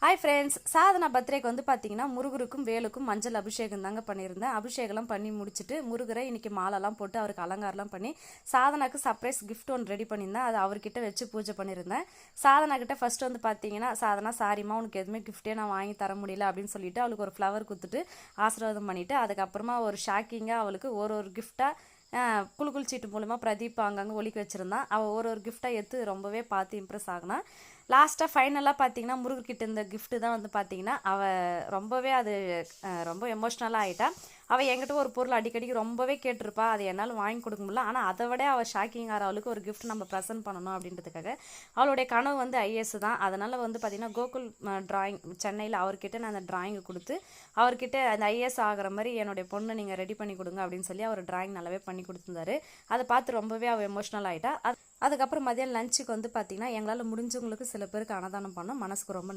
Hi friends, Sadhana பர்த்டேக்கு வந்து பார்த்தீங்கன்னா முருகருக்கும் வேலுக்கும் மஞ்சள் அபிஷேகம் தாங்க பண்ணியிருந்தேன். அபிஷேகம்லாம் பண்ணி முடிச்சுட்டு முருகரை இன்னைக்கு மாலைலாம் போட்டு அவருக்கு அலங்காரம்லாம் பண்ணி சாதனாக்கு சர்ப்ரைஸ் கிஃப்ட் ஒன்று ரெடி பண்ணியிருந்தேன். அதை அவர்கிட்ட வச்சு பூஜை பண்ணியிருந்தேன். சாதனா கிட்ட ஃபர்ஸ்ட் வந்து பார்த்தீங்கன்னா, சாதனா சாரிம்மா உனக்கு எதுவுமே கிஃப்ட்டே நான் வாங்கி தர முடியல அப்படின்னு சொல்லிட்டு அவளுக்கு ஒரு ஃப்ளவர் கொடுத்துட்டு ஆசீர்வாதம் பண்ணிவிட்டு அதுக்கப்புறமா ஒரு ஷாக்கிங்காக அவளுக்கு ஒரு கிஃப்டாக குலுக்குள் சீட்டு மூலமாக பிரதீப் அங்கங்கே ஒலிக்க வச்சுருந்தான். அவள் ஒரு கிஃப்டாக எடுத்து ரொம்பவே பார்த்து இம்ப்ரெஸ் ஆகினா. லாஸ்ட்டாக ஃபைனலாக பார்த்தீங்கன்னா முருகர்கிட்ட இந்த கிஃப்ட்டு தான் வந்து பார்த்தீங்கன்னா அவள் ரொம்பவே அது ரொம்ப எமோஷ்னலாக ஆகிட்டா. அவள் என்கிட்ட ஒரு பொருள் அடிக்கடிக்கு ரொம்பவே கேட்டிருப்பா, அது என்னால் வாங்கி கொடுக்க முடியல. ஆனால் அதை விட அவள் ஷாக்கிங் ஆகிற அவளுக்கு ஒரு கிஃப்ட் நம்ம ப்ரெசென்ட் பண்ணணும் அப்படின்றதுக்காக அவளுடைய கனவு வந்து ஐஏஎஸ் தான். அதனால் வந்து பார்த்திங்கன்னா கோகுல் ட்ராயிங் சென்னையில் அவர்கிட்ட நான் அந்த ட்ராயிங்கை கொடுத்து அவர்கிட்ட அந்த ஐஏஎஸ் ஆகிற மாதிரி என்னுடைய பொண்ணை நீங்கள் ரெடி பண்ணி கொடுங்க அப்படின்னு சொல்லி அவர் ட்ராயிங் நல்லாவே பண்ணி கொடுத்துருந்தாரு. அதை பார்த்து ரொம்பவே அவள் எமோஷ்னல் ஆகிட்டா. அதுக்கப்புறம் மதியம் லஞ்சுக்கு வந்து பார்த்திங்கன்னா எங்களால் முடிஞ்சவங்களுக்கு சில பேருக்கு அன்னதானம் பண்ணோம். மனசுக்கு ரொம்ப